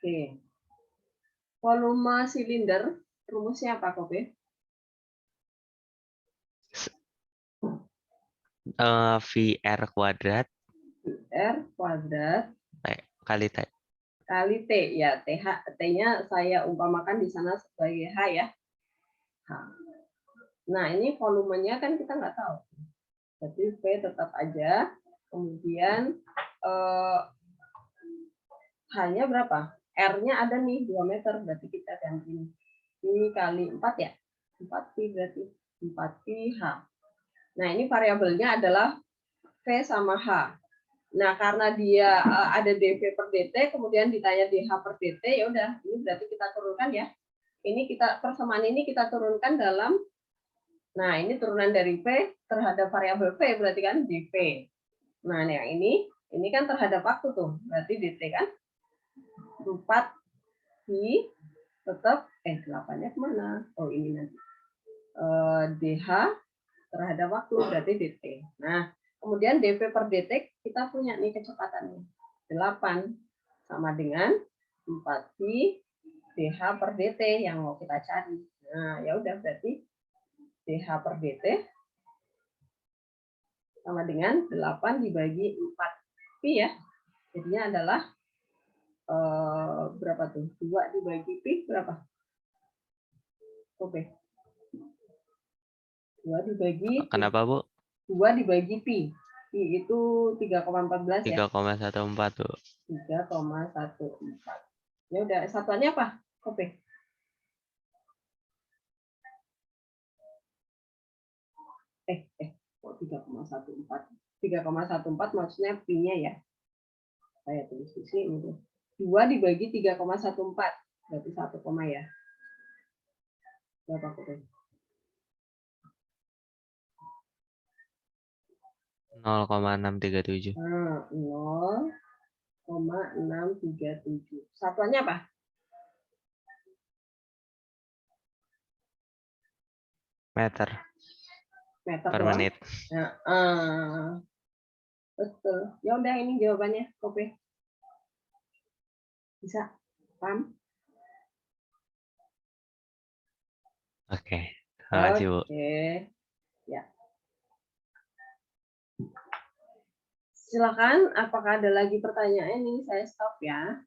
Oke. Volume silinder, rumusnya apa, Kobe? VR kuadrat R kuadrat kali T. Kali T, ya. T-nya saya umpamakan di sana sebagai H ya. H. Nah, ini volumenya kan kita nggak tahu. Jadi V tetap aja. Kemudian H-nya berapa? R-nya ada nih 2 meter, berarti kita ganti ini kali 4 ya. 4 pi berarti 4 pi H. Nah, ini variabelnya adalah V sama H. Nah, karena dia ada dV per dt, kemudian ditanya dH per dt, ya udah, ini berarti kita turunkan ya. Ini persamaan ini kita turunkan dalam, nah ini turunan dari V terhadap variabel V, berarti kan dV. Nah, yang ini kan terhadap waktu tuh, berarti dt kan 4 pi tetap 8-nya kemana? Oh, ini nanti. dH terhadap waktu berarti dt. Nah, kemudian dV per dt kita punya nih kecepatannya. 8 sama dengan 4 pi dH per dt yang mau kita cari. Nah, ya udah berarti dH per dt sama dengan 8 dibagi 4 pi ya. Jadinya adalah berapa tuh? 2 dibagi pi berapa? Oke. 2 dibagi Kenapa, Bu? 2 dibagi pi. Pi itu 3,14 ya. 3,14 Bu. 3,14. Ya udah, satuannya apa? Oke. Kok 3,14? 3,14 maksudnya pi-nya ya. Saya tulis di sini. 2 dibagi 3,14. Berarti 1, ya. Berapa kok? 0,637. 0,637. Satuannya apa? Meter Meter per doang. menit. Nah, betul. Ya udah, ini jawabannya, Kope. Bisa? Paham? Oke. Terima kasih, Bu. Oke. Ya. Silakan, apakah ada lagi pertanyaan? Ini saya stop ya.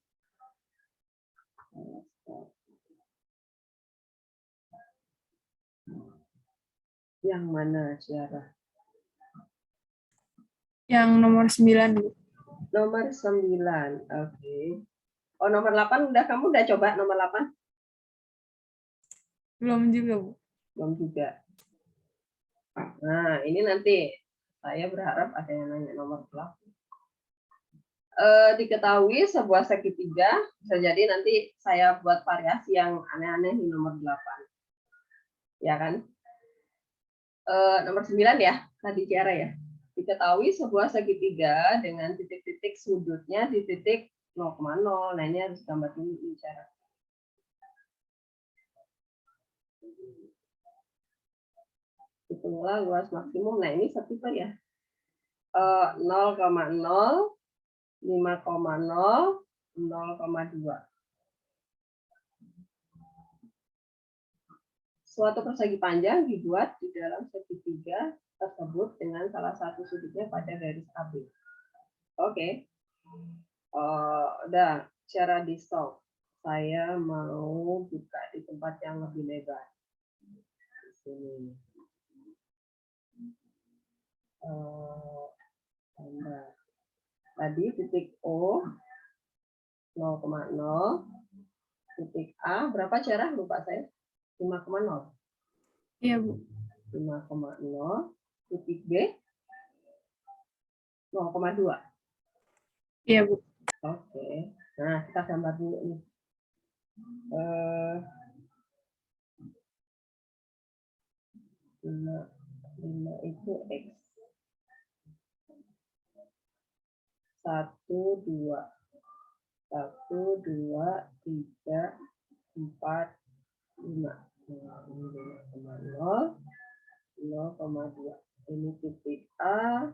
Yang mana, Ciara? Yang nomor 9, Bu. Nomor 9. Oke. Oh, nomor 8 kamu udah coba nomor 8? Belum juga, Bu. Belum juga. Nah, ini nanti saya berharap ada yang nanya nomor 8. Diketahui sebuah segitiga, bisa jadi nanti saya buat variasi yang aneh-aneh di nomor 8. Ya kan? Nomor 9 ya, tadi Ciara ya. Diketahui sebuah segitiga dengan titik-titik sudutnya di titik 0,0. Nah, ini harus gambar dulu Ciara. Itulah luas maksimum. Nah, ini setipe ya. 0,0, 5,0, 0,2. Suatu persegi panjang dibuat di dalam segitiga tersebut dengan salah satu sudutnya pada garis AB. Oke. Udah, cara di stop. Saya mau buka di tempat yang lebih lebar. Di sini. Tadi titik O 0,0, titik A berapa Cara? Lupa saya. 5,0. Iya, Bu. 5,0, titik B 0,2. Iya, Bu. Oke. Nah, kita gambar dulu nih. 5 itu X. 1, 2. 1, 2, 3, 4, 5. 0,0, 0,2. Ini titik A,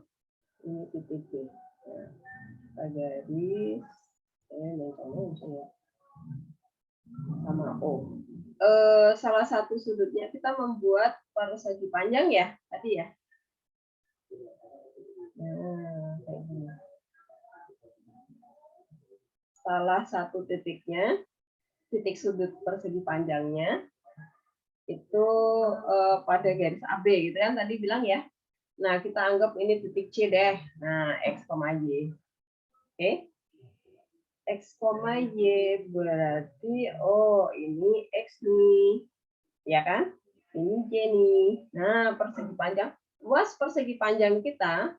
ini titik B. Nah, kita garis. Saya. sama O. Salah satu sudutnya kita membuat persegi panjang ya tadi ya. Nah, kayak gini. Salah satu titiknya, titik sudut persegi panjangnya itu pada garis AB gitu kan tadi bilang ya. Nah, kita anggap ini titik C deh. Nah, X, Y. Oke. X, Y berarti, oh ini X nih. Ya kan? Ini J nih. Nah, persegi panjang. Luas persegi panjang kita,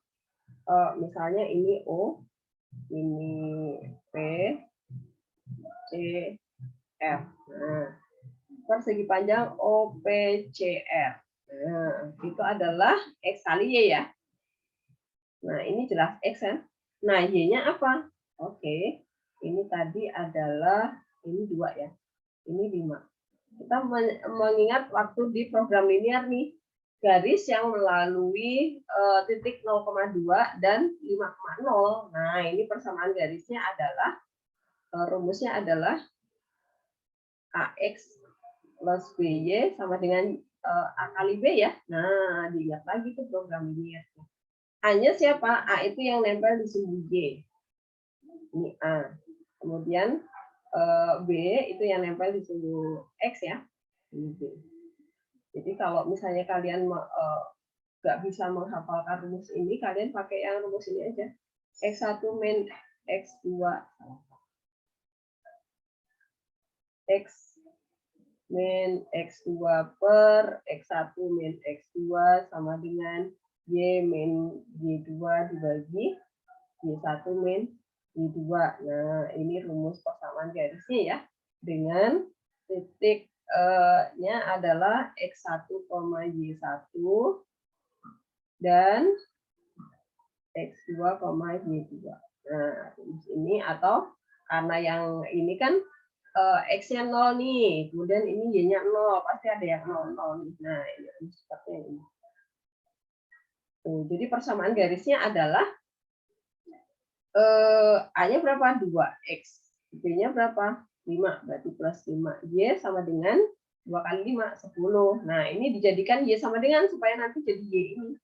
misalnya ini O, ini P, C, F. Nah, persegi panjang OPCR. Nah, itu adalah X kali Y ya. Nah, ini jelas X kan. Nah, Y-nya apa? Oke, ini tadi adalah, ini 2 ya. Ini 5. Kita mengingat waktu di program linear nih, garis yang melalui titik 0,2 dan 5,0. Nah, ini persamaan garisnya adalah, rumusnya adalah AX plus BY sama dengan A kali B ya. Nah, dilihat lagi tuh program linear. A-nya siapa? A itu yang nempel di sumbu Y. Ini A. Kemudian B itu yang nempel di sumbu X ya. Ini B. Jadi kalau misalnya kalian nggak bisa menghafalkan rumus ini, kalian pakai yang rumus ini aja. X1 min X2 X min X2 per X1 min X2 sama dengan Y min Y2 dibagi Y1 min Y2. Nah, ini rumus persamaan garisnya ya. Dengan titiknya adalah X1, Y1 dan X2, Y2. Nah, rumus ini atau karena yang ini kan X-nya 0 nih, kemudian ini Y-nya 0, pasti ada yang 0, 0 nih. Nah, ini seperti ini. Tuh, jadi persamaan garisnya adalah A-nya berapa? 2X. B-nya berapa? 5, berarti plus 5. Y sama dengan 2 kali 5, 10. Nah, ini dijadikan Y sama dengan supaya nanti jadi Y ini.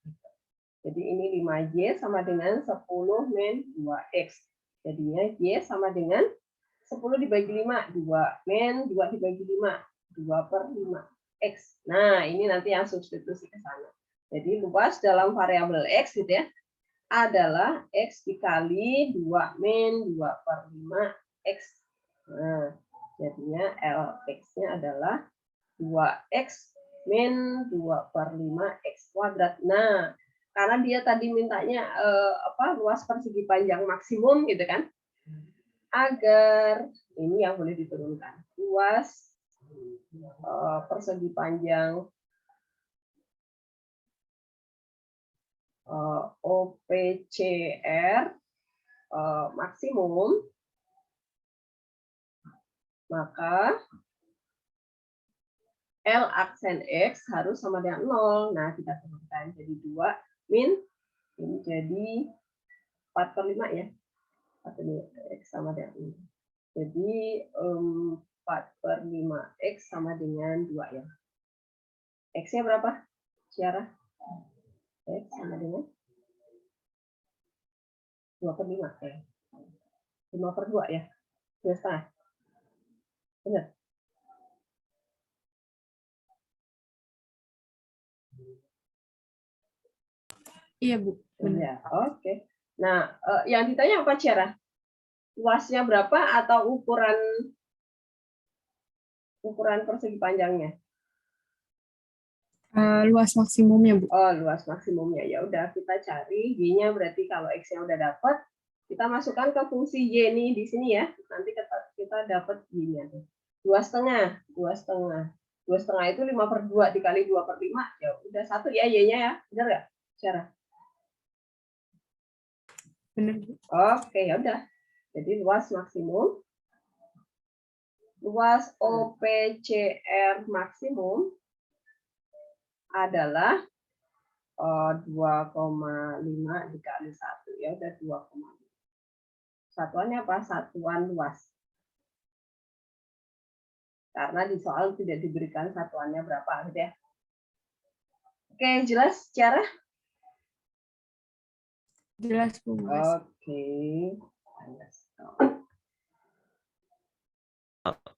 Jadi ini 5Y sama dengan 10 min 2X. Jadinya Y sama dengan 10 dibagi 5, 2 min 2 dibagi 5, 2 per 5X. Nah, ini nanti yang substitusi ke sana. Jadi luas dalam variabel X gitu ya, adalah X dikali 2 min 2 per 5X. Nah, jadinya LX-nya adalah 2X min 2 per 5X kuadrat. Nah, karena dia tadi mintanya luas persegi panjang maksimum gitu kan, agar ini yang boleh diturunkan. Luas persegi panjang OPCR maksimum, maka L aksen X harus sama dengan 0. Nah, kita turunkan jadi 2 min, ini jadi 4 per 5 ya. 4 per 5 X sama dengan 0. Jadi 4 per 5X sama dengan 2 ya. X-nya berapa, Ciara? X sama dengan 2 per 5 ya. 5 per 2 ya. 2,5. Benar? Iya, Bu. Benar. Ya, oke. Nah, yang ditanya apa, Ciara? Luasnya berapa atau ukuran persegi panjangnya? Luas maksimumnya, Bu. Oh, luas maksimumnya. Ya udah, kita cari Y-nya, berarti kalau X-nya udah dapat, kita masukkan ke fungsi Y nih di sini ya. Nanti kita dapat Y-nya. 2,5. 2,5. 2,5 itu 5 per 2 dikali 2 per 5. Ya udah 1 ya Y-nya ya. Benar nggak, Ciara? Benar, Bu. Oke, ya udah. Jadi luas maksimum, luas OPCR maksimum adalah 2,5 dikali 1. Ya udah 2,5. Satuannya apa? Satuan luas. Karena di soal tidak diberikan satuannya berapa gitu ya. Oke, jelas cara? Jelas Bu, Mas. Oke.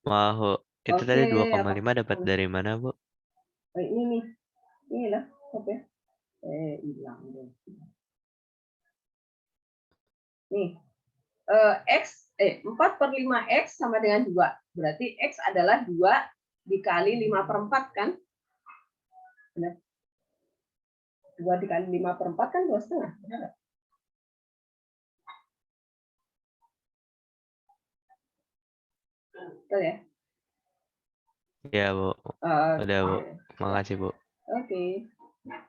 Wah, Bu. Itu Oke, tadi apa? 2,5 dapat dari mana, Bu? Ini nih. Inilah, oke. Hilang deh. Nih, X, 4/5X sama dengan 2. Berarti X adalah 2 dikali 5/4 kan? Benar. 2 dikali 5/4 kan 2,5. Benar nggak? Betul ya? Iya, Bu. Udah, Bu. Oke. Makasih, Bu. Oke.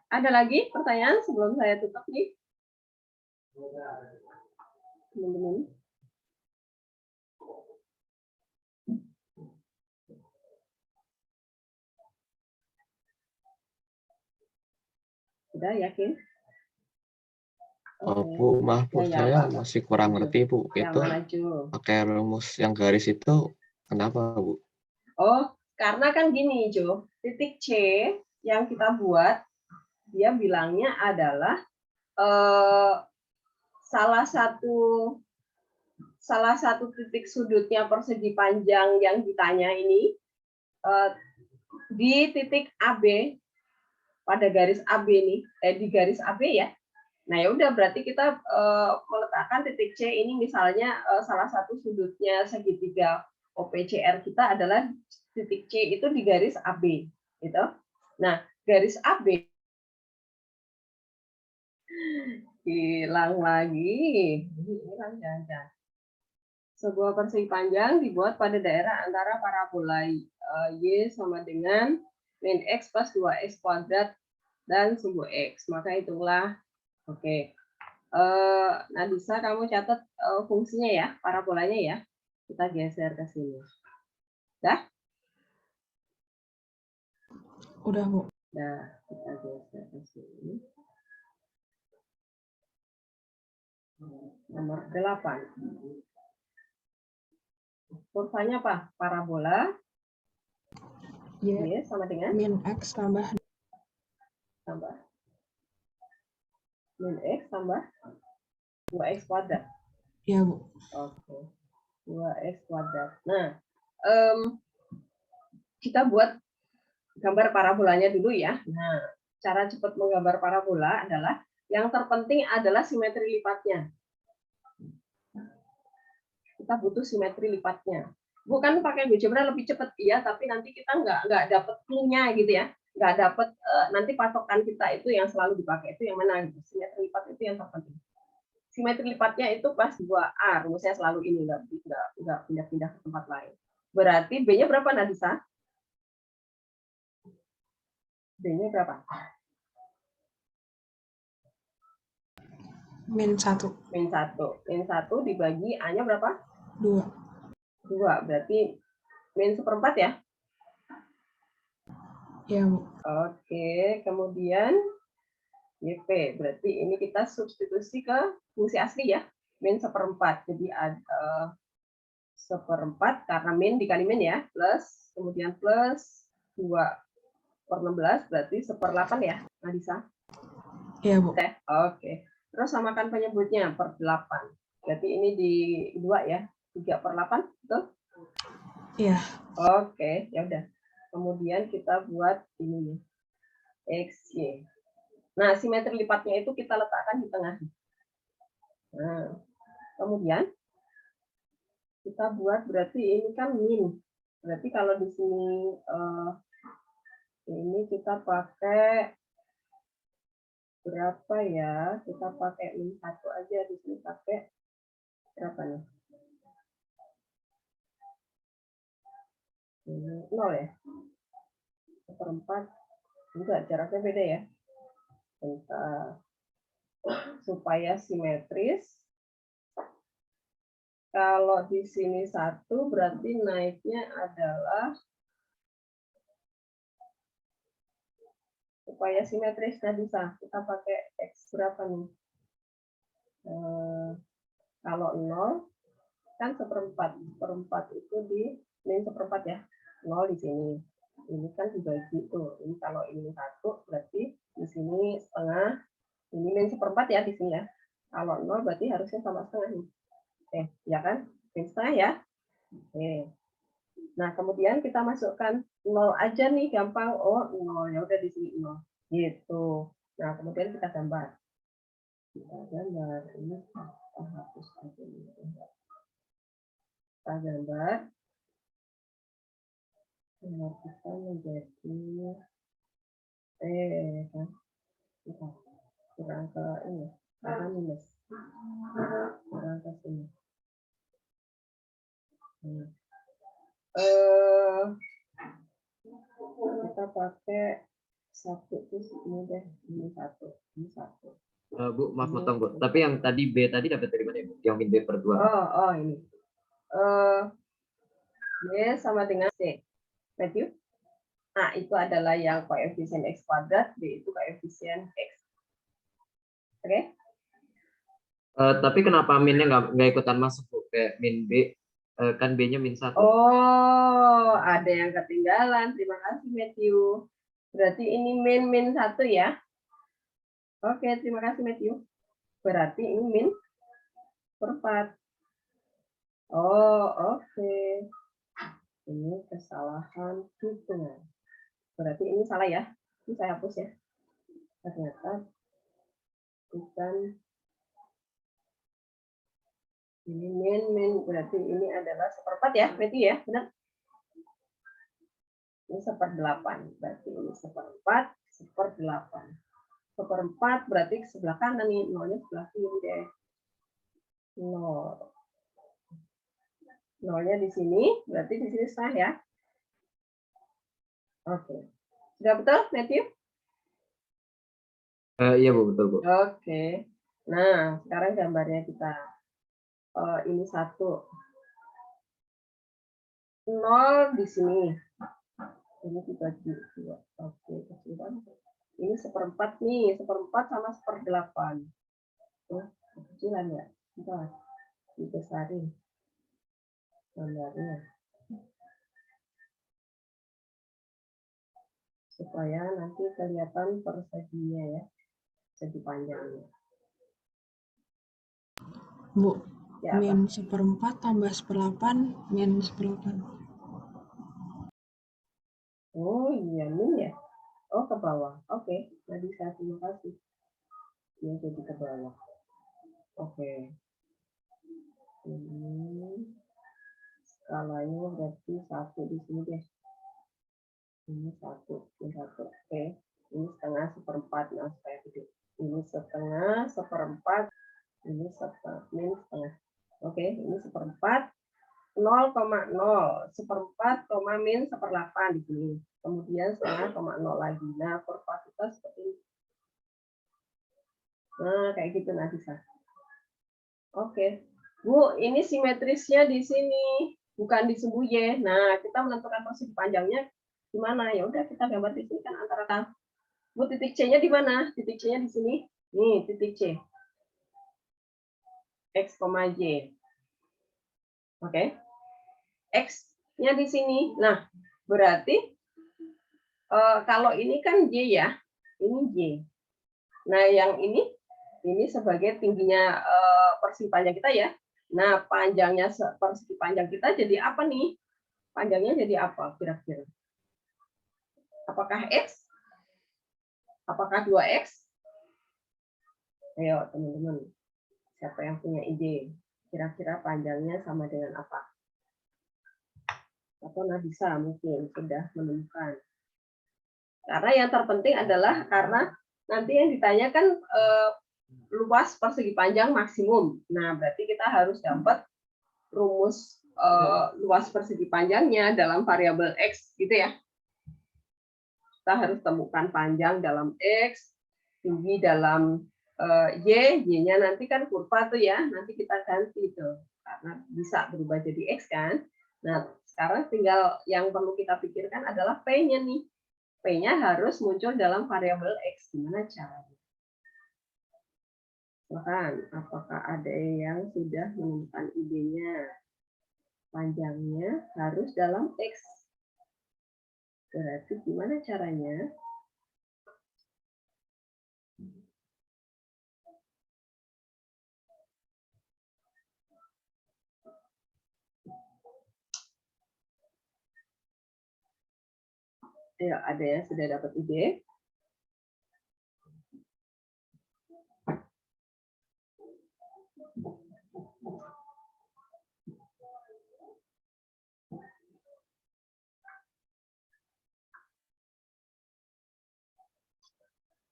Ada lagi pertanyaan sebelum saya tutup nih? Teman-teman. Sudah yakin? Oh, Bu, maaf Bu, Ya, saya Pak. masih kurang ngerti Bu. Yang Itu mana, Ju? pakai rumus yang garis itu kenapa Bu? Oh, karena kan gini, Jo. Titik C yang kita buat, dia bilangnya adalah salah satu titik sudutnya persegi panjang yang ditanya ini di titik AB pada garis AB nih, di garis AB ya. Nah ya udah berarti kita meletakkan titik C ini misalnya salah satu sudutnya segitiga OPCR kita adalah titik C itu di garis AB, gitu. Nah garis AB hilang lagi, hilang jangan-jangan. Sebuah persegi panjang dibuat pada daerah antara parabola Y sama dengan min X plus 2X kuadrat dan sumbu X. Maka hitunglah. Oke. Nadisa, kamu catat fungsinya ya, parabolanya ya. Kita geser ke sini. Dah? Udah Bu. Dah, kita geser ke sini. Nomor 8. Kurvanya apa? Parabola Y Y sama dengan min X tambah min X tambah 2X kuadrat. ya Bu. Oke. 2X kuadrat. Nah, kita buat gambar parabolanya dulu ya. Nah, cara cepat menggambar parabola adalah yang terpenting adalah simetri lipatnya. Kita butuh simetri lipatnya. Bukan pakai GeoGebra lebih cepat, iya, tapi nanti kita nggak dapat clue-nya gitu ya. Nggak dapat nanti patokan kita itu yang selalu dipakai itu yang mana gitu. Simetri lipat itu yang terpenting. Simetri lipatnya itu pas 2A, rumusnya selalu ini, nggak pindah-pindah ke tempat lain. Berarti B-nya berapa, Nadisa? B-nya berapa? Min 1. Min 1. Min 1 dibagi A-nya berapa? 2. 2. Berarti min 1/4 ya? Ya Bu. Oke, kemudian YP. Berarti ini kita substitusi ke fungsi asli ya. Min 1/4. Jadi ada 1/4 karena min dikali min ya. Plus, kemudian plus 2/16 berarti 1/8 ya, Nadisa? Ya Bu. Oke. Terus samakan penyebutnya per 8. Berarti ini di 2 ya. 3/8, betul? Iya. Oke, ya udah. Kemudian kita buat ini XY. Nah, simetri lipatnya itu kita letakkan di tengah. Nah, kemudian kita buat berarti ini kan min. Berarti kalau di sini ini kita pakai berapa ya? Kita pakai min 1 aja, di sini pakai berapa nih? 0 ya? 1/4. Enggak, jaraknya beda ya. Bentar. Supaya simetris. Kalau di sini 1 berarti naiknya adalah supaya simetris nggak bisa. Kita pakai X berapa nih? Kalau 0 kan 1/4. 1/4 itu di min 1/4 ya. 0 di sini. Ini kan dibagi tuh. Ini kalau ini 1 berarti di sini setengah. Ini min 1/4 ya di sini ya. Kalau 0 berarti harusnya sama setengah nih. Ya kan? Min setengah ya. Oke. Nah, kemudian kita masukkan 0 aja nih, gampang. Oh, 0. Ya udah di sini 0. Gitu. Nah, kemudian kita gambar. Kita gambar. Ini kita hapus aja ini. Kita gambar. Nah, kita menjadi kan kita kurang ke ini karena minus kurang ke sini. Kita pakai 1 terus ini deh, ini 1, ini 1. Bu, maaf potong Bu. Tapi yang tadi B tadi dapat dari mana ya Bu? Yang min B/2. Oh ini. B sama dengan C. Matthew? A itu adalah yang koefisien X kuadrat, B itu koefisien X. Oke? Tapi kenapa minnya nggak ikutan masuk Bu? Kayak min B, kan B-nya min 1. Oh, ada yang ketinggalan. Terima kasih Matthew. Berarti ini min 1 ya. Oke, terima kasih Matthew. Berarti ini min 4. Oh, oke. Ini kesalahan hitungan. Berarti ini salah ya. Ini saya hapus ya. Ternyata bukan ini min berarti ini adalah 1/4 ya, Matthew ya, benar? Ini 1/8. Berarti ini 1/4, 1/8. 1/4 berarti ke sebelah kanan nih, 0-nya sebelah kiri deh. 0. 0-nya di sini, berarti di sini setengah ya. Oke. Sudah betul, Matthew? Iya Bu, betul Bu. Oke. Nah, sekarang gambarnya kita. Ini 1. 0 di sini. Ini dibagi 2. Oke, kecil banget. Ini 1/4 nih, 1/4 sama 1/8. Kecilan ya. Bentar. Dibesarin gambarnya. Supaya nanti kelihatan perseginya ya. Segi panjangnya. Bu, Ya, apa? min 1/4 tambah 1/8, min 1/8. Oh iya, min ya. Oh, ke bawah. Oke, nah bisa, terima kasih. Ya, jadi ke bawah. Oke. Ini skalanya berarti 1 di sini deh. Ini 1, ini 1. Oke. Ini setengah 1/4, nah supaya gede. Ini setengah 1/4, ini min setengah. Oke, ini 1/4, 0,0, 1/4, min 1/8 di sini. Kemudian setengah, 0 lagi. Nah, kurva kita seperti ini. Nah, kayak gitu nah bisa. Oke. Bu, ini simetrisnya di sini, bukan di sumbu Y. Nah, kita menentukan persegi panjangnya di mana? Ya udah kita gambar di sini kan antara kan. Bu, titik C-nya di mana? Titik C-nya di sini. Nih, titik C. X, Y. Oke. X-nya di sini. Nah, berarti kalau ini kan Y ya. Ini Y. Nah, yang ini sebagai tingginya persegi panjang kita ya. Nah, panjangnya persegi panjang kita jadi apa nih? Panjangnya jadi apa kira-kira? Apakah X? Apakah 2X? Ayo teman-teman, siapa yang punya ide? Kira-kira panjangnya sama dengan apa? Atau Nabisa mungkin sudah menemukan. Karena yang terpenting adalah karena nanti yang ditanyakan luas persegi panjang maksimum. Nah, berarti kita harus dapat rumus luas persegi panjangnya dalam variabel X gitu ya. Kita harus temukan panjang dalam X, tinggi dalam Y, Y-nya nanti kan kurva tuh ya, nanti kita ganti tuh karena bisa berubah jadi X kan. Nah, sekarang tinggal yang perlu kita pikirkan adalah P-nya nih. P-nya harus muncul dalam variabel X. Gimana caranya? Silahkan, apakah ada yang sudah menemukan idenya? Panjangnya harus dalam X. Berarti gimana caranya? Ya, ada yang sudah dapat ide?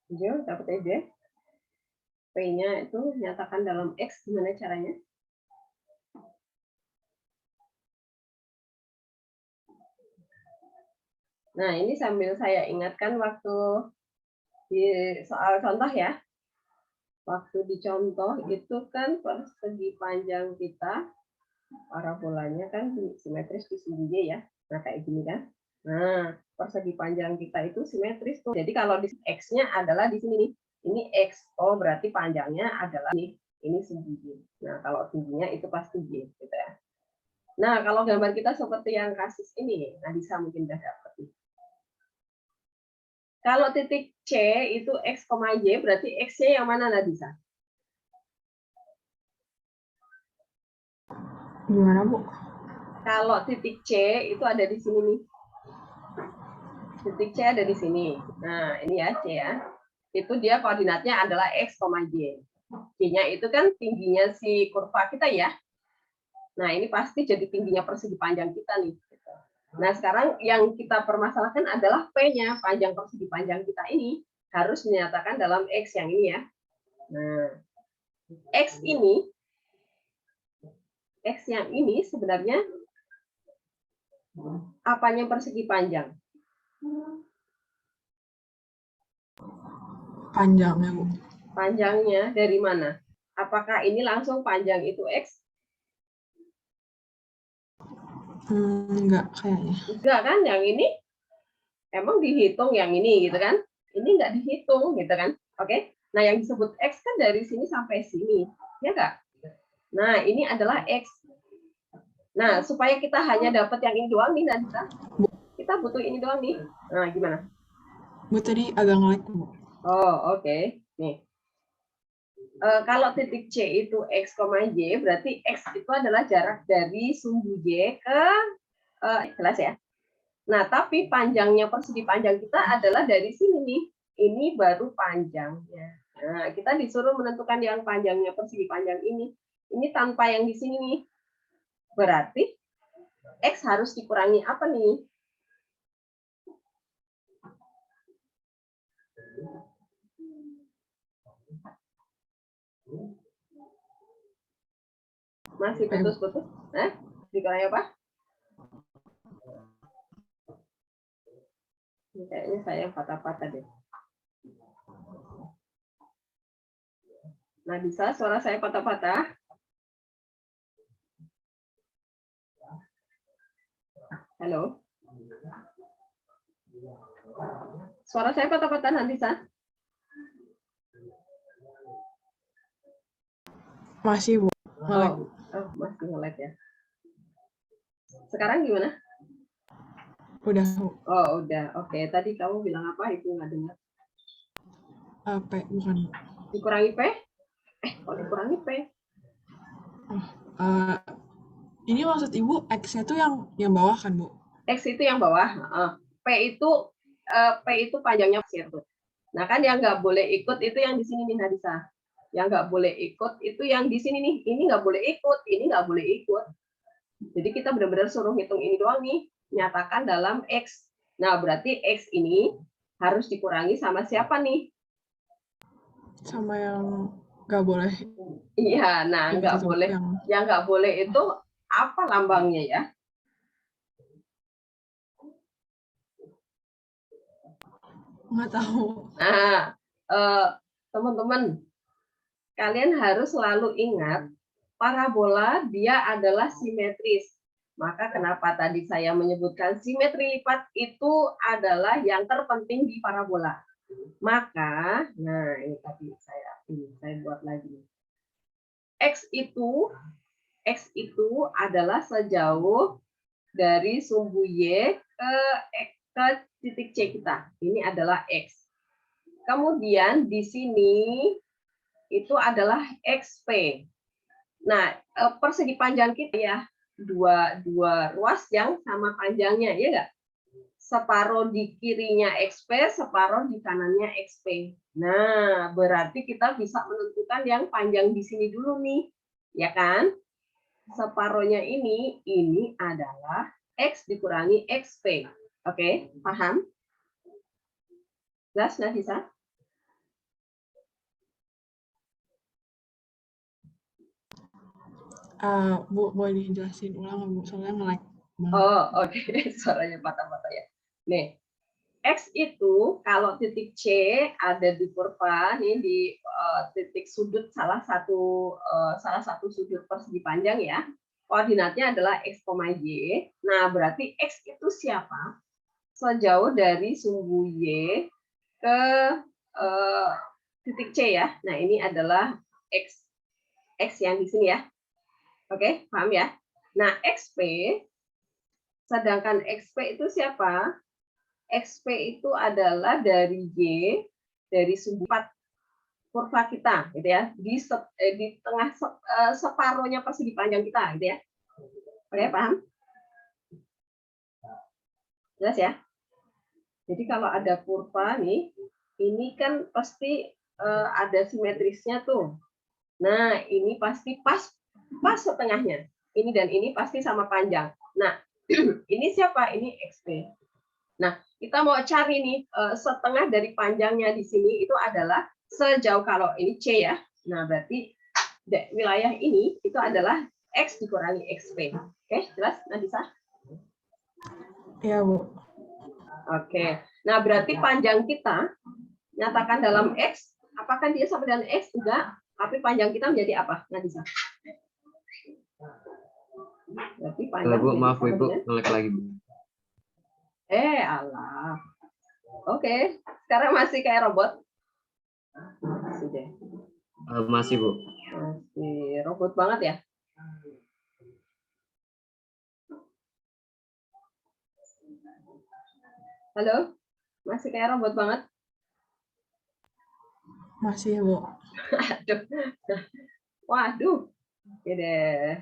Jo, dapat ide? P-nya itu nyatakan dalam X, gimana caranya? Nah, ini sambil saya ingatkan waktu di soal contoh ya. Waktu dicontoh itu kan persegi panjang kita, parabolanya kan simetris di sumbu Y ya. Nah, kayak gini kan. Nah, persegi panjang kita itu simetris tuh. Jadi kalau di X-nya adalah di sini nih. Ini X. Oh, berarti panjangnya adalah ini sumbu Y. Nah, kalau tingginya itu pasti Y gitu ya. Nah, kalau gambar kita seperti yang kasus ini, nah bisa mungkin udah dapat. Kalau titik C itu X, Y, berarti X-nya yang mana, Nadisa? Gimana, Bu? Kalau titik C itu ada di sini nih. Titik C ada di sini. Nah, ini ya C ya. Itu dia koordinatnya adalah X, Y. Y-nya itu kan tingginya si kurva kita ya. Nah, ini pasti jadi tingginya persegi panjang kita nih. Nah, sekarang yang kita permasalahkan adalah P-nya, panjang persegi panjang kita ini harus dinyatakan dalam X yang ini ya. Nah, X yang ini sebenarnya apanya persegi panjang? Panjangnya, Bu. Panjangnya dari mana? Apakah ini langsung panjang itu X? Enggak kayaknya. Enggak kan, yang ini emang dihitung yang ini gitu kan? Ini enggak dihitung gitu kan? Oke. Nah, yang disebut X kan dari sini sampai sini. Ya enggak? Nah, ini adalah X. Nah, supaya kita hanya dapat yang ini doang nih, Nadisa. Kita butuh ini doang nih. Nah, gimana? Bu, tadi agak nge-lag, Bu. Oh, oke. Nih. Kalau titik C itu X, Y, berarti X itu adalah jarak dari sumbu Y ke jelas ya. Nah, tapi panjangnya persegi panjang kita adalah dari sini nih. Ini baru panjangnya. Nah, kita disuruh menentukan yang panjangnya persegi panjang ini. Ini tanpa yang di sini nih. Berarti X harus dikurangi apa nih? Masih putus-putus? Dikurangi apa? Kayaknya saya patah-patah deh. Nah, bisa suara saya patah-patah? Halo? Suara saya patah-patah, nanti bisa? Masih, Bu. Nge-lag. Masih nge-lag ya. Sekarang gimana? Udah, Bu. Oh, udah. Oke, tadi kamu bilang apa? Itu nggak dengar. P, bukan, Bu. Dikurangi P? Kok dikurangi P? Ini maksud Ibu X-nya tuh yang bawah kan, Bu? X itu yang bawah. P itu panjangnya pasir tuh. Nah, kan yang nggak boleh ikut itu yang di sini nih, Nadisa. Yang nggak boleh ikut itu yang di sini nih. Ini nggak boleh ikut, ini nggak boleh ikut. Jadi kita benar-benar suruh hitung ini doang nih. Nyatakan dalam X. Nah, berarti X ini harus dikurangi sama siapa nih? Sama yang nggak boleh. Iya, nah nggak boleh. Yang nggak boleh itu apa lambangnya ya? Nggak tahu. Nah, teman-teman, kalian harus selalu ingat parabola dia adalah simetris. Maka kenapa tadi saya menyebutkan simetri lipat itu adalah yang terpenting di parabola. Maka, nah ini tadi saya buat lagi. X itu adalah sejauh dari sumbu Y ke titik C kita. Ini adalah X. Kemudian di sini itu adalah XP. Nah, persegi panjang kita ya, dua ruas yang sama panjangnya, ya nggak? Separuh di kirinya XP, separuh di kanannya XP. Nah, berarti kita bisa menentukan yang panjang di sini dulu nih, ya kan? Separuhnya ini adalah X dikurangi XP. Oke, paham? Jelas nggak bisa? Bu, boleh dijelasin ulang nggak, Bu? Soalnya nge-lag banget. Oh, oke. Suaranya patah-patah ya. Nih, X itu kalau titik C ada di kurva nih di titik sudut salah satu sudut persegi panjang ya. Koordinatnya adalah X, Y. Nah, berarti X itu siapa? Sejauh dari sumbu Y ke titik C ya. Nah, ini adalah X. X yang di sini ya. Oke, paham ya? Nah, XP, sedangkan XP itu siapa? XP itu adalah dari Y, dari sumbu 4 kurva kita, gitu ya, di tengah separuhnya persegi panjang kita, gitu ya. Oke, paham? Jelas ya? Jadi kalau ada kurva nih, ini kan pasti ada simetrisnya tuh. Nah, ini pasti pas setengahnya. Ini dan ini pasti sama panjang. Nah, ini siapa? Ini XP. Nah, kita mau cari nih setengah dari panjangnya di sini itu adalah sejauh kalau ini C ya. Nah, berarti wilayah ini itu adalah X dikurangi XP. Oke, jelas? Nafisa? Iya, Bu. Oke. Nah, berarti panjang kita nyatakan dalam X, apakah dia sama dengan X? Enggak. Tapi panjang kita menjadi apa? Nafisa? Berarti panjang Bu, maaf Bu, dengan... nge-lag lagi Bu. Allah. Oke, sekarang masih kayak robot. Masih deh. Masih Bu. Masih robot banget ya. Halo, masih kayak robot banget. Masih, Bu. Aduh. Waduh. Oke deh.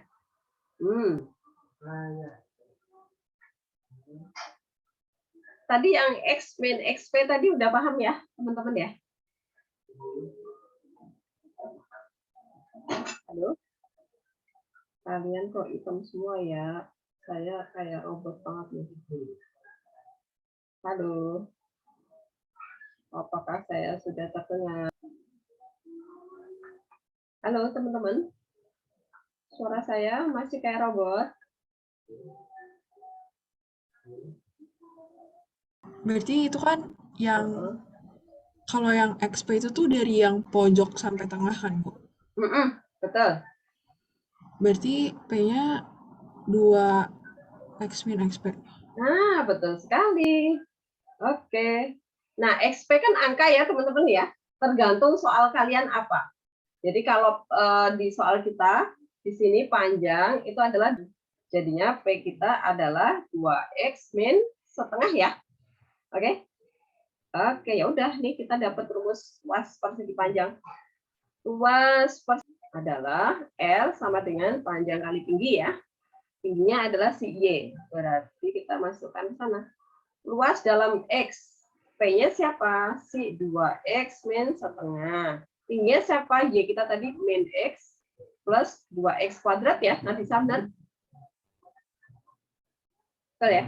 Tadi yang X min XP tadi udah paham ya, teman-teman ya? Halo? Kalian kok hitam semua ya? Saya kayak robot banget nih. Halo? Apakah saya sudah terdengar? Halo teman-teman? Suara saya masih kayak robot? Berarti itu kan yang kalau yang XP itu tuh dari yang pojok sampai tengah kan, Bu? Betul. Berarti P-nya 2 X min XP. Nah, betul sekali. Oke. Nah, XP kan angka ya, teman-teman ya. Tergantung soal kalian apa. Jadi kalau di soal kita, di sini panjang itu adalah, jadinya P kita adalah 2X min setengah ya. Oke? Oke, ya udah nih kita dapat rumus luas persegi panjang. Luas persegi adalah L sama dengan panjang kali tinggi ya. Tingginya adalah si Y. Berarti kita masukkan ke sana. Luas dalam X. P-nya siapa? Si 2X min setengah. Tingginya siapa? Y kita tadi min X plus 2X kuadrat ya. Nanti benar? Betul ya?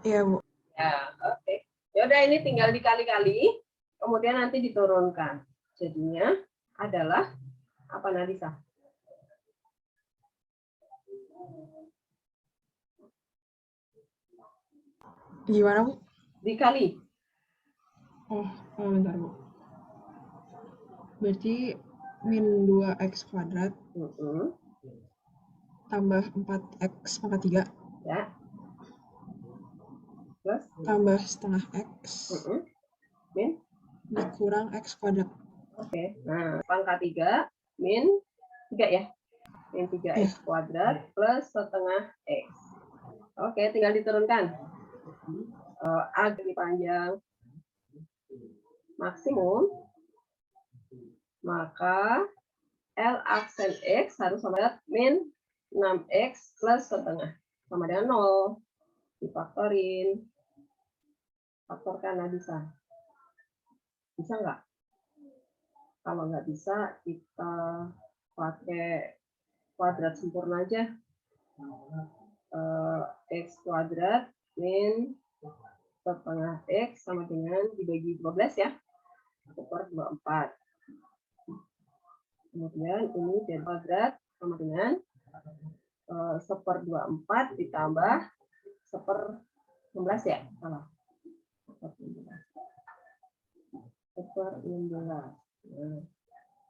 Iya, Bu. Ya, oke. Ya udah ini tinggal dikali-kali, kemudian nanti diturunkan. Jadinya adalah apa Nadisa? Gimana, Bu? Dikali. Oh, bentar, Bu. Berarti min 2X kuadrat tambah 4X pangkat 3. Ya. Plus tambah setengah X min dikurang X kuadrat. Oke. Nah, pangkat 3 min 3 ya. Min 3x kuadrat plus setengah x. Oke, tinggal diturunkan. A jadi panjang maksimum, maka L aksen X harus sama dengan min 6x plus setengah. Sama dengan 0. Difaktorin. Faktorkan, nah bisa. Bisa nggak? Kalau nggak bisa, kita pakai kuadrat sempurna aja. X kuadrat min setengah X sama dengan dibagi 12 ya. Per 24. Kemudian ini jadi kuadrat sama dengan 1/24 ditambah 1/16 ya. Salah. 1/16. Nah.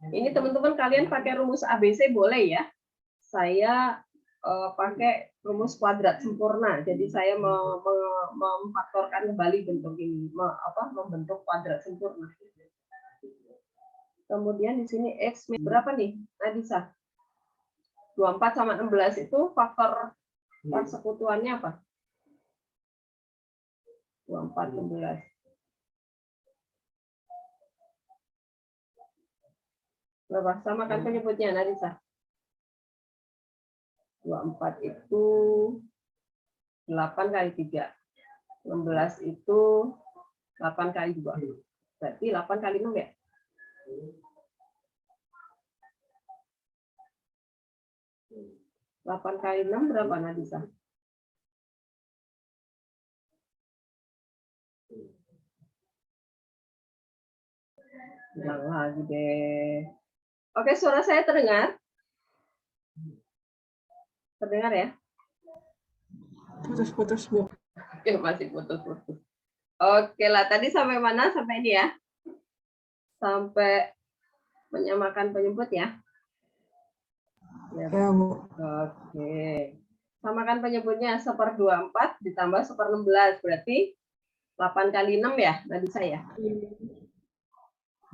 Ini teman-teman kalian pakai rumus ABC boleh ya. Saya pakai rumus kuadrat sempurna. Jadi saya memfaktorkan kembali bentuk ini, membentuk kuadrat sempurna. Kemudian di sini X berapa nih? Nadisa. 24 sama 16 itu faktor persekutuannya apa? 24, 16. Berapa? Samakan penyebutnya, Nadisa. 24 itu 8 kali 3. 16 itu 8 kali 2. Berarti 8 kali 6 ya? 8 kali 6 berapa, Nadisa? Bilang lagi deh. Oke, suara saya terdengar? Terdengar ya? Putus-putus, Bu. Oke, masih putus-putus. Oke lah, tadi sampai mana? Sampai ini ya? Sampai menyamakan penyebut ya? Ya, Bu. Oke. Samakan penyebutnya 1/24 ditambah 1/16. Berarti 8 kali 6 ya, tadi saya.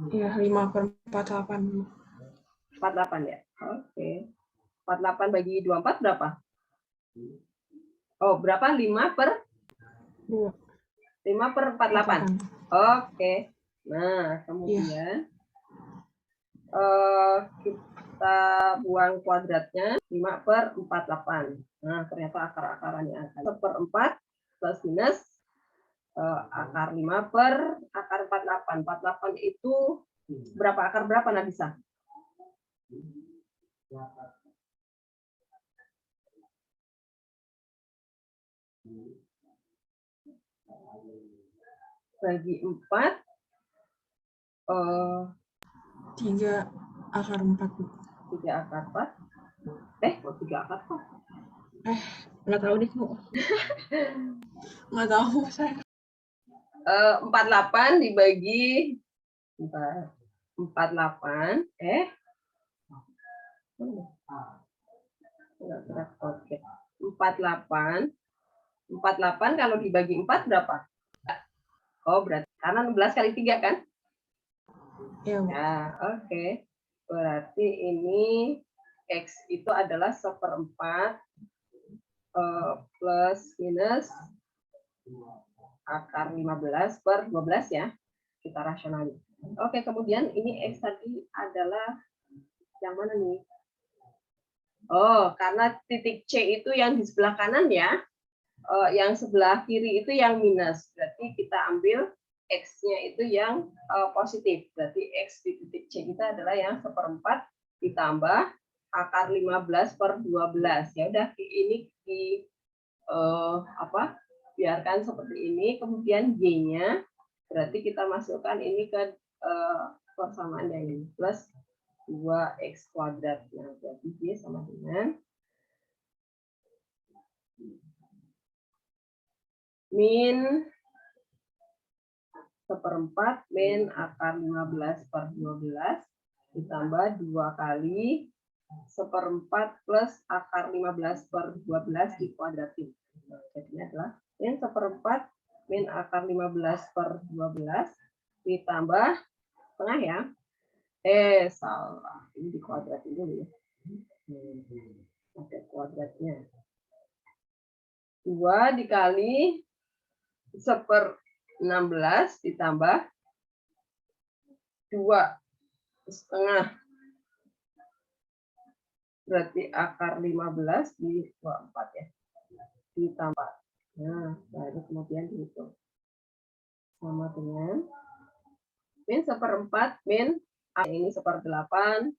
Iya, 5/48. 48 ya. Oke. 48 bagi 24 berapa? Oh, berapa? 2. 5/48. Oke. Nah, kemudian kita buang kuadratnya 5/48. Nah, ternyata akar-akarannya akan 1/4 plus minus akar 5 per akar 48. 48 itu berapa akar berapa, Nabisa? Bagi 4 3 akar 4, Bu. 3 akar 4. Kok 3 akar 4? Nggak tahu deh, Bu. Nggak tahu saya. 48 dibagi 48. Oke. 48 kalau dibagi 4 berapa? Oh, berarti karena 16 kali 3 kan? Iya, Bu. Ya, oke. Berarti ini X itu adalah 1/4 plus minus akar 15/12 ya. Kita rasionalin. Oke, kemudian ini X tadi adalah yang mana nih? Oh, karena titik C itu yang di sebelah kanan ya. Yang sebelah kiri itu yang minus. Berarti kita ambil X-nya itu yang positif. Berarti X di titik C kita adalah yang 1/4 ditambah akar 15/12. Ya udah, ini biarkan seperti ini. Kemudian Y-nya berarti kita masukkan ini ke persamaan yang ini plus 2x kuadrat. Nah, berarti Y sama dengan min 1/4 min akar 15/12 ditambah 2 kali 1/4 plus akar 15/12 dikuadratin. Nah, jadinya adalah min 1/4 min akar 15/12 ditambah setengah ya. Salah. Ini dikuadratin dulu ya. Ada kuadratnya. 2 dikali 1/16 ditambah 2,5. Berarti akar 15 di 24 ya. Ditambah. Nah, baru kemudian dihitung. Sama dengan min 1/4 min ini 1/8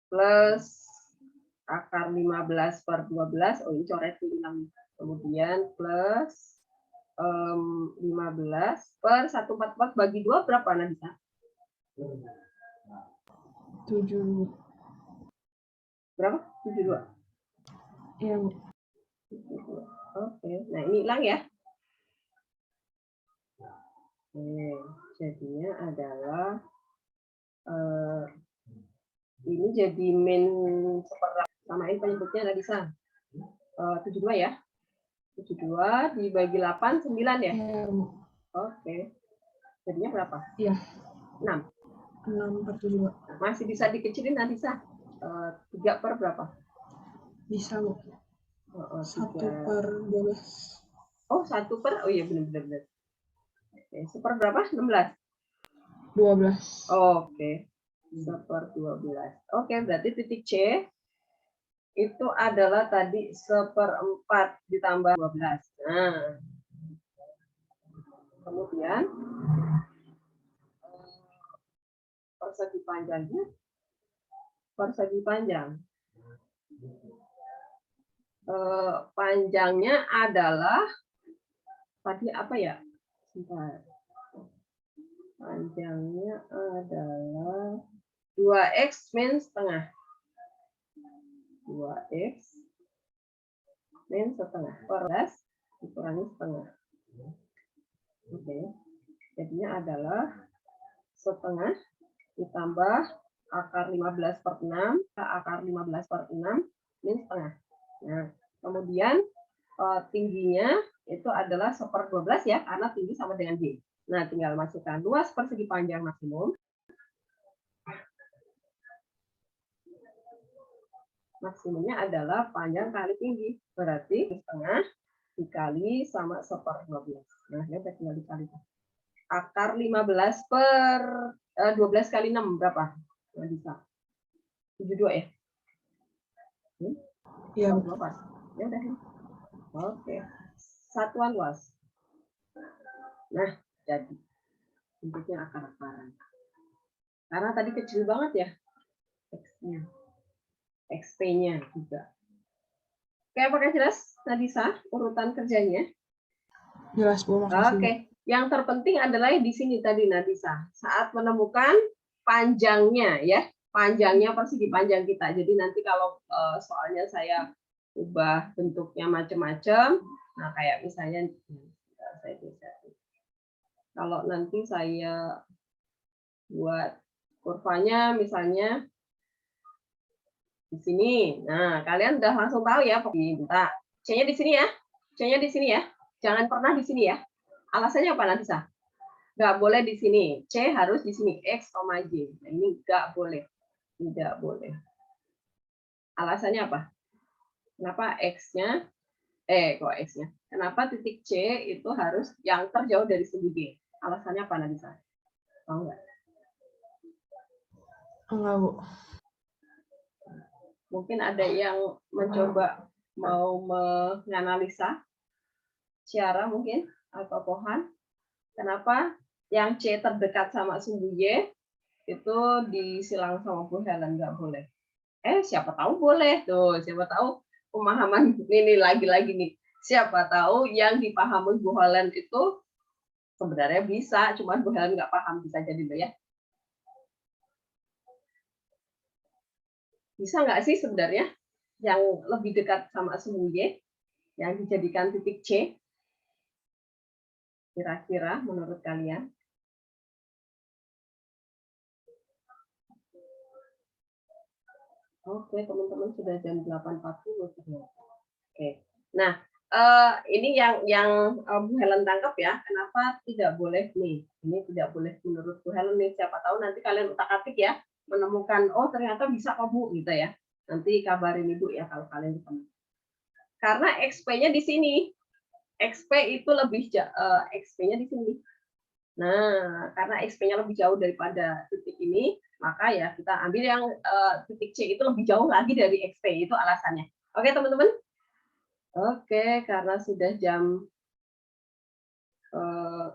plus akar 15/12. Oh, ini coret ulang. Kemudian plus 15 per 1/44 bagi 2 berapa Nadisa? 7. Berapa? 72. Iya, Bu. 72. Oke, nah ini hilang ya. Oke, jadinya adalah ini jadi min 1/8. Samain penyebutnya Nadisa. 72 ya. 72 dibagi 8, 9 ya? Iya, Bu. Oke. Jadinya berapa? Iya. 6. 6/72. Masih bisa dikecilin Nadisa. 3 per berapa? Bisa, Bu. 3. 1/12. Oh, 1 per. Oh iya benar. Oke, 1 berapa? 16. 12. Oke. 1/12. Oke, berarti titik C itu adalah tadi 1/4 ditambah 12. Nah, kemudian persegi panjangnya, persegi panjang. Panjangnya adalah tadi apa ya? Sebentar. Panjangnya adalah 2x min setengah. 2x min setengah. Per 10 dikurangi setengah. Oke. Jadinya adalah setengah ditambah akar 15/6, akar 15/6 min setengah. Nah, kemudian tingginya itu adalah 1/12 ya, karena tinggi sama dengan B. Nah, tinggal masukkan luas persegi panjang maksimum. Maksimumnya adalah panjang kali tinggi. Berarti setengah dikali sama 1/12. Nah, ya udah tinggal dikali. Akar 15 per 12 kali 6 berapa? Nggak bisa. 72 ya? Iya, Bu. Ya udah. Oke. Satuan luas. Nah, jadi bentuknya akar-akaran. Karena tadi kecil banget ya X-nya. XP-nya juga. Oke, apakah jelas Nadisa urutan kerjanya? Jelas, Bu. Makasih, Bu. Oke. Yang terpenting adalah di sini tadi Nadisa. Saat menemukan panjangnya ya, panjangnya persegi panjang kita. Jadi nanti kalau soalnya saya ubah bentuknya macam-macam, nah kayak misalnya saya bisa. Kalau nanti saya buat kurvanya misalnya di sini. Nah, kalian udah langsung tahu ya, minta C-nya di sini ya. C-nya di sini ya. Jangan pernah di sini ya. Alasannya apa nanti sah? Nggak boleh di sini. C harus di sini. X, J. Nah, ini nggak boleh. Tidak boleh. Alasannya apa? Kenapa X-nya? Kok X-nya? Kenapa titik C itu harus yang terjauh dari sumbu G? Alasannya apa nanti sah? Tahu nggak? Enggak, Bu. Mungkin ada yang mencoba mau menganalisa Ciara mungkin atau Pohan. Kenapa yang C terdekat sama sumbu Y itu disilang sama Bu Helen nggak boleh? Siapa tahu boleh tuh. Siapa tahu pemahaman ini lagi-lagi nih. Siapa tahu yang dipahami Bu Helen itu sebenarnya bisa, cuman Bu Helen nggak paham, bisa jadi loh ya. Bisa nggak sih sebenarnya yang lebih dekat sama sumbu Y yang dijadikan titik C? Kira-kira menurut kalian? Oke, teman-teman sudah jam 8.40 ternyata. Oke. Nah, ini yang Bu Helen tangkap ya. Kenapa tidak boleh nih? Ini tidak boleh menurut Bu Helen nih. Siapa tahu nanti kalian utak-atik ya, menemukan oh ternyata bisa kok Bu gitu ya. Nanti kabarin Ibu ya kalau kalian ketemu. Karena XP-nya di sini. XP itu lebih XP-nya di sini. Nah, karena XP-nya lebih jauh daripada titik ini, maka ya kita ambil yang titik C itu lebih jauh lagi dari XP, itu alasannya. Oke, teman-teman? Oke, karena sudah jam